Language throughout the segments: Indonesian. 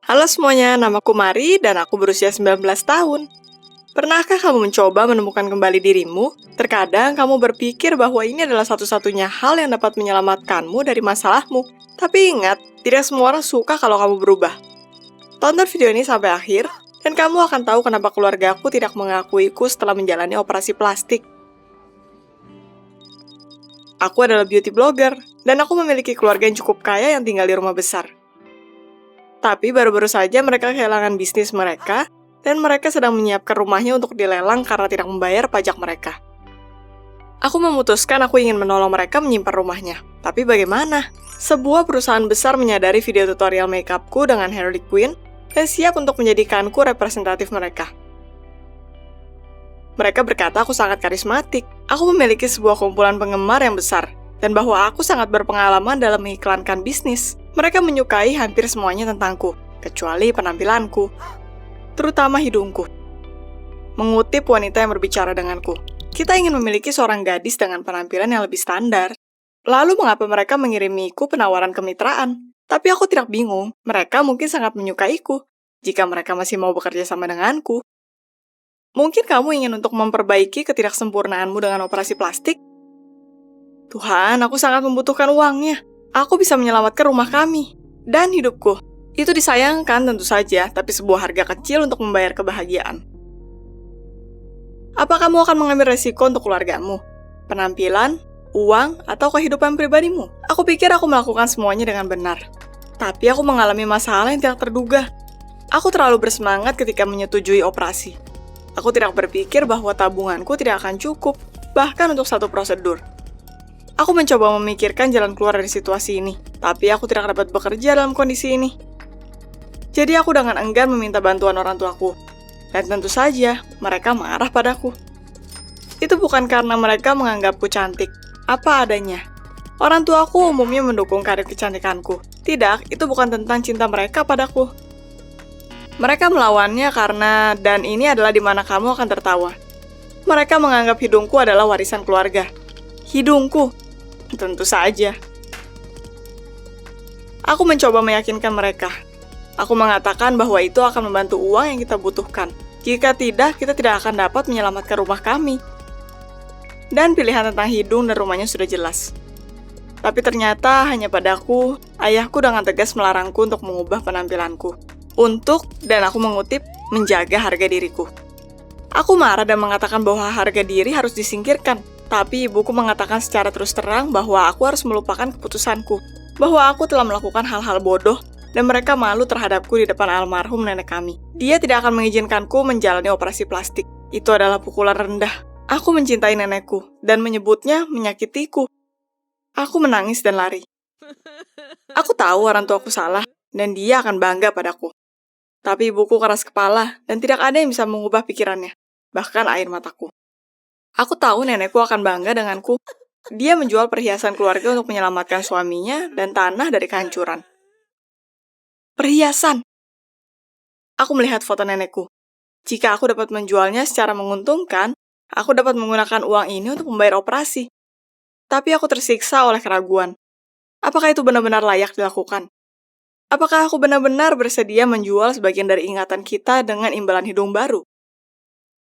Halo semuanya, namaku Mari dan aku berusia 19 tahun. Pernahkah kamu mencoba menemukan kembali dirimu? Terkadang kamu berpikir bahwa ini adalah satu-satunya hal yang dapat menyelamatkanmu dari masalahmu. Tapi ingat, tidak semua orang suka kalau kamu berubah. Tonton video ini sampai akhir, dan kamu akan tahu kenapa keluargaku tidak mengakuiku setelah menjalani operasi plastik. Aku adalah beauty blogger, dan aku memiliki keluarga yang cukup kaya yang tinggal di rumah besar. Tapi baru-baru saja mereka kehilangan bisnis mereka, dan mereka sedang menyiapkan rumahnya untuk dilelang karena tidak membayar pajak mereka. Aku memutuskan aku ingin menolong mereka menyimpan rumahnya. Tapi bagaimana? Sebuah perusahaan besar menyadari video tutorial makeupku dengan Harley Quinn dan siap untuk menjadikanku representatif mereka. Mereka berkata aku sangat karismatik, aku memiliki sebuah kumpulan penggemar yang besar, dan bahwa aku sangat berpengalaman dalam mengiklankan bisnis. Mereka menyukai hampir semuanya tentangku, kecuali penampilanku, terutama hidungku. Mengutip wanita yang berbicara denganku, kita ingin memiliki seorang gadis dengan penampilan yang lebih standar. Lalu mengapa mereka mengirimiku penawaran kemitraan? Tapi aku tidak bingung, mereka mungkin sangat menyukaiku, jika mereka masih mau bekerja sama denganku. Mungkin kamu ingin untuk memperbaiki ketidaksempurnaanmu dengan operasi plastik? Tuhan, aku sangat membutuhkan uangnya. Aku bisa menyelamatkan rumah kami dan hidupku. Itu disayangkan tentu saja, tapi sebuah harga kecil untuk membayar kebahagiaan. Apa kamu akan mengambil resiko untuk keluargamu, penampilan, uang, atau kehidupan pribadimu? Aku pikir aku melakukan semuanya dengan benar. Tapi aku mengalami masalah yang tidak terduga. Aku terlalu bersemangat ketika menyetujui operasi. Aku tidak berpikir bahwa tabunganku tidak akan cukup, bahkan untuk satu prosedur. Aku mencoba memikirkan jalan keluar dari situasi ini, tapi aku tidak dapat bekerja dalam kondisi ini. Jadi aku dengan enggan meminta bantuan orang tuaku. Dan tentu saja, mereka marah padaku. Itu bukan karena mereka menganggapku cantik, apa adanya. Orang tuaku umumnya mendukung karir kecantikanku. Tidak, itu bukan tentang cinta mereka padaku. Mereka melawannya karena, dan ini adalah di mana kamu akan tertawa. Mereka menganggap hidungku adalah warisan keluarga. Hidungku. Tentu saja. Aku mencoba meyakinkan mereka. Aku mengatakan bahwa itu akan membantu uang yang kita butuhkan. Jika tidak, kita tidak akan dapat menyelamatkan rumah kami. Dan pilihan tentang hidung dan rumahnya sudah jelas. Tapi ternyata hanya padaku, ayahku dengan tegas melarangku untuk mengubah penampilanku. Dan aku mengutip, menjaga harga diriku. Aku marah dan mengatakan bahwa harga diri harus disingkirkan. Tapi ibuku mengatakan secara terus terang bahwa aku harus melupakan keputusanku. Bahwa aku telah melakukan hal-hal bodoh dan mereka malu terhadapku di depan almarhum nenek kami. Dia tidak akan mengizinkanku menjalani operasi plastik. Itu adalah pukulan rendah. Aku mencintai nenekku dan menyebutnya menyakitiku. Aku menangis dan lari. Aku tahu orang tuaku salah dan dia akan bangga padaku. Tapi ibuku keras kepala dan tidak ada yang bisa mengubah pikirannya, bahkan air mataku. Aku tahu nenekku akan bangga denganku. Dia menjual perhiasan keluarga untuk menyelamatkan suaminya dan tanah dari kehancuran. Perhiasan! Aku melihat foto nenekku. Jika aku dapat menjualnya secara menguntungkan, aku dapat menggunakan uang ini untuk membayar operasi. Tapi aku tersiksa oleh keraguan. Apakah itu benar-benar layak dilakukan? Apakah aku benar-benar bersedia menjual sebagian dari ingatan kita dengan imbalan hidung baru?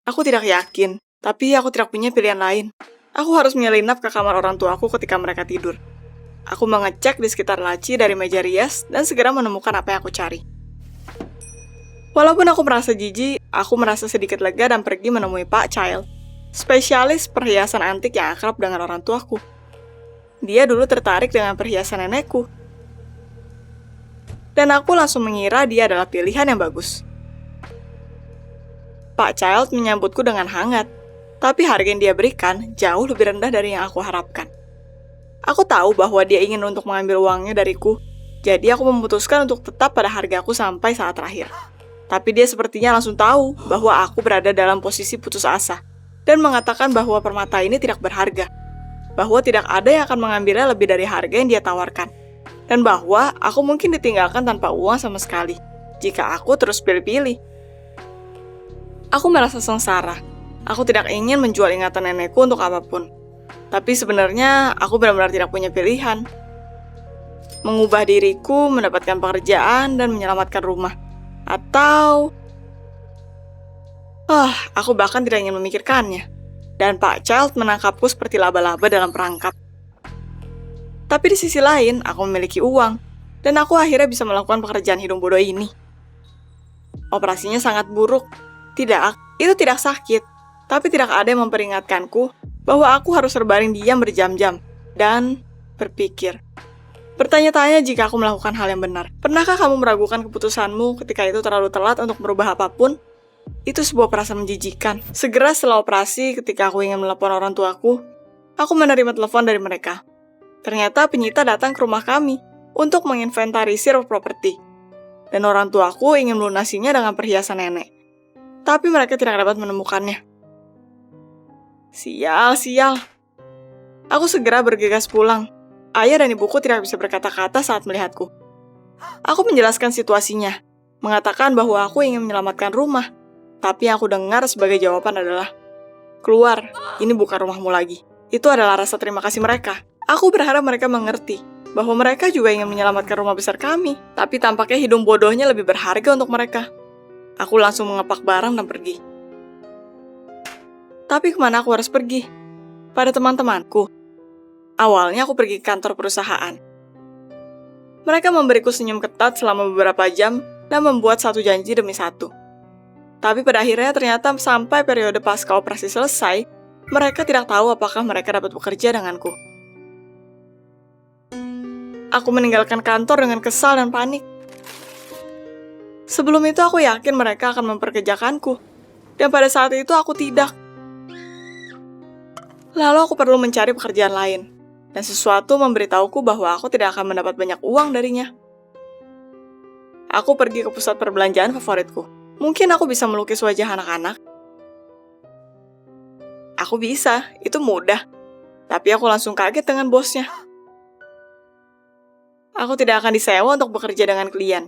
Aku tidak yakin. Tapi aku tidak punya pilihan lain. Aku harus menyelinap ke kamar orang tuaku ketika mereka tidur. Aku mengecek di sekitar laci dari meja rias dan segera menemukan apa yang aku cari. Walaupun aku merasa jijik, aku merasa sedikit lega dan pergi menemui Pak Child, spesialis perhiasan antik yang akrab dengan orang tuaku. Dia dulu tertarik dengan perhiasan nenekku. Dan aku langsung mengira dia adalah pilihan yang bagus. Pak Child menyambutku dengan hangat. Tapi harga yang dia berikan jauh lebih rendah dari yang aku harapkan. Aku tahu bahwa dia ingin untuk mengambil uangnya dariku, jadi aku memutuskan untuk tetap pada hargaku sampai saat terakhir. Tapi dia sepertinya langsung tahu bahwa aku berada dalam posisi putus asa, dan mengatakan bahwa permata ini tidak berharga, bahwa tidak ada yang akan mengambilnya lebih dari harga yang dia tawarkan, dan bahwa aku mungkin ditinggalkan tanpa uang sama sekali, jika aku terus pilih-pilih. Aku merasa sengsara. Aku tidak ingin menjual ingatan nenekku untuk apapun. Tapi sebenarnya aku benar-benar tidak punya pilihan. Mengubah diriku, mendapatkan pekerjaan, dan menyelamatkan rumah. Atau... aku bahkan tidak ingin memikirkannya. Dan Pak Child menangkapku seperti laba-laba dalam perangkap. Tapi di sisi lain, aku memiliki uang. Dan aku akhirnya bisa melakukan pekerjaan hidung bodoh ini. Operasinya sangat buruk. Tidak, itu tidak sakit. Tapi tidak ada yang memperingatkanku bahwa aku harus berbaring diam berjam-jam. Dan berpikir. Bertanya-tanya jika aku melakukan hal yang benar. Pernahkah kamu meragukan keputusanmu ketika itu terlalu telat untuk merubah apapun? Itu sebuah perasaan menjijikan. Segera setelah operasi, ketika aku ingin menelepon orang tuaku, aku menerima telepon dari mereka. Ternyata penyita datang ke rumah kami untuk menginventarisir properti. Dan orang tuaku ingin melunasinya dengan perhiasan nenek. Tapi mereka tidak dapat menemukannya. Sial. Aku segera bergegas pulang. Ayah dan ibuku tidak bisa berkata-kata saat melihatku. Aku menjelaskan situasinya, mengatakan bahwa aku ingin menyelamatkan rumah. Tapi yang aku dengar sebagai jawaban adalah, "Keluar, ini bukan rumahmu lagi." Itu adalah rasa terima kasih mereka. Aku berharap mereka mengerti bahwa mereka juga ingin menyelamatkan rumah besar kami. Tapi tampaknya hidung bodohnya lebih berharga untuk mereka. Aku langsung mengepak barang dan pergi. Tapi kemana aku harus pergi? Pada teman-temanku. Awalnya aku pergi ke kantor perusahaan. Mereka memberiku senyum ketat selama beberapa jam dan membuat satu janji demi satu. Tapi pada akhirnya ternyata sampai periode pasca operasi selesai, mereka tidak tahu apakah mereka dapat bekerja denganku. Aku meninggalkan kantor dengan kesal dan panik. Sebelum itu aku yakin mereka akan memperkerjakanku, dan pada saat itu aku tidak. Lalu aku perlu mencari pekerjaan lain, dan sesuatu memberitahuku bahwa aku tidak akan mendapat banyak uang darinya. Aku pergi ke pusat perbelanjaan favoritku. Mungkin aku bisa melukis wajah anak-anak. Aku bisa, itu mudah. Tapi aku langsung kaget dengan bosnya. Aku tidak akan disewa untuk bekerja dengan klien.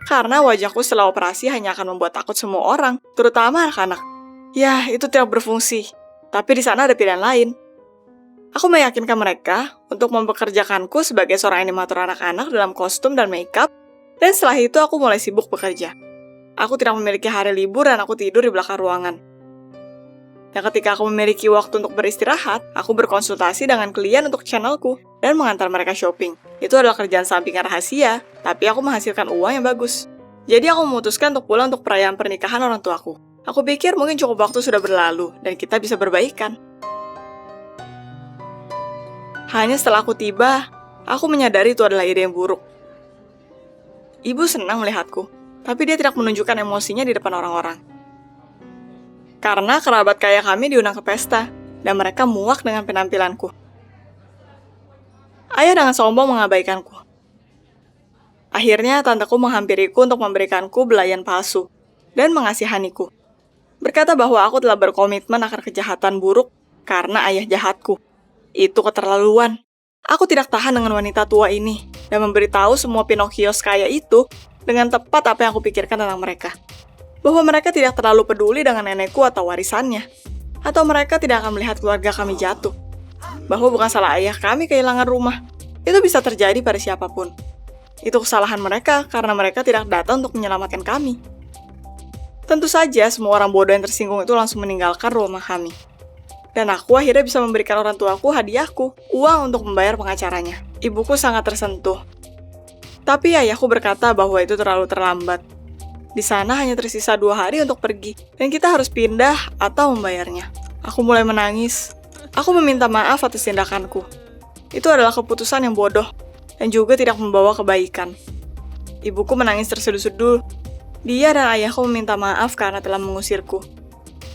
Karena wajahku setelah operasi hanya akan membuat takut semua orang, terutama anak-anak. Ya, itu tidak berfungsi. Tapi di sana ada pilihan lain. Aku meyakinkan mereka untuk mempekerjakanku sebagai seorang animator anak-anak dalam kostum dan makeup. Dan setelah itu aku mulai sibuk bekerja. Aku tidak memiliki hari libur dan aku tidur di belakang ruangan. Dan ketika aku memiliki waktu untuk beristirahat, aku berkonsultasi dengan klien untuk channelku dan mengantar mereka shopping. Itu adalah kerjaan sampingan rahasia, tapi aku menghasilkan uang yang bagus. Jadi aku memutuskan untuk pulang untuk perayaan pernikahan orang tuaku. Aku pikir mungkin cukup waktu sudah berlalu dan kita bisa berbaikan. Hanya setelah aku tiba, aku menyadari itu adalah ide yang buruk. Ibu senang melihatku, tapi dia tidak menunjukkan emosinya di depan orang-orang. Karena kerabat kaya kami diundang ke pesta, dan mereka muak dengan penampilanku. Ayah dengan sombong mengabaikanku. Akhirnya tanteku menghampiriku untuk memberikanku belayan palsu, dan mengasihaniku. Berkata bahwa aku telah berkomitmen akan kejahatan buruk karena ayah jahatku. Itu keterlaluan. Aku tidak tahan dengan wanita tua ini, dan memberitahu semua Pinocchios kaya itu dengan tepat apa yang aku pikirkan tentang mereka. Bahwa mereka tidak terlalu peduli dengan nenekku atau warisannya, atau mereka tidak akan melihat keluarga kami jatuh. Bahwa bukan salah ayah kami kehilangan rumah. Itu bisa terjadi pada siapapun. Itu kesalahan mereka karena mereka tidak datang untuk menyelamatkan kami. Tentu saja semua orang bodoh yang tersinggung itu langsung meninggalkan rumah kami. Dan aku akhirnya bisa memberikan orang tuaku hadiahku, uang untuk membayar pengacaranya. Ibuku sangat tersentuh. Tapi ayahku berkata bahwa itu terlalu terlambat. Di sana hanya tersisa 2 hari untuk pergi, dan kita harus pindah atau membayarnya. Aku mulai menangis. Aku meminta maaf atas tindakanku. Itu adalah keputusan yang bodoh, dan juga tidak membawa kebaikan. Ibuku menangis terseduh-seduh. Dia dan ayahku meminta maaf karena telah mengusirku.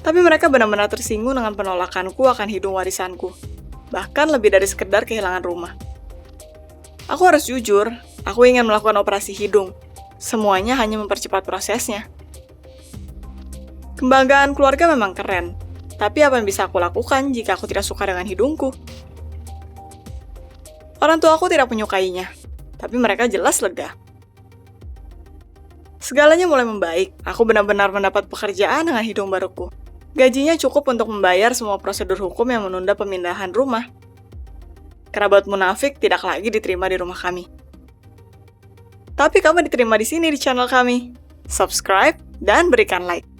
Tapi mereka benar-benar tersinggung dengan penolakanku akan hidung warisanku. Bahkan lebih dari sekedar kehilangan rumah. Aku harus jujur, aku ingin melakukan operasi hidung. Semuanya hanya mempercepat prosesnya. Kebanggaan keluarga memang keren. Tapi apa yang bisa aku lakukan jika aku tidak suka dengan hidungku? Orang tuaku tidak menyukainya. Tapi mereka jelas lega. Segalanya mulai membaik. Aku benar-benar mendapat pekerjaan dengan hidung baruku. Gajinya cukup untuk membayar semua prosedur hukum yang menunda pemindahan rumah. Kerabat munafik tidak lagi diterima di rumah kami. tapi kamu diterima di sini di channel kami. Subscribe dan berikan like.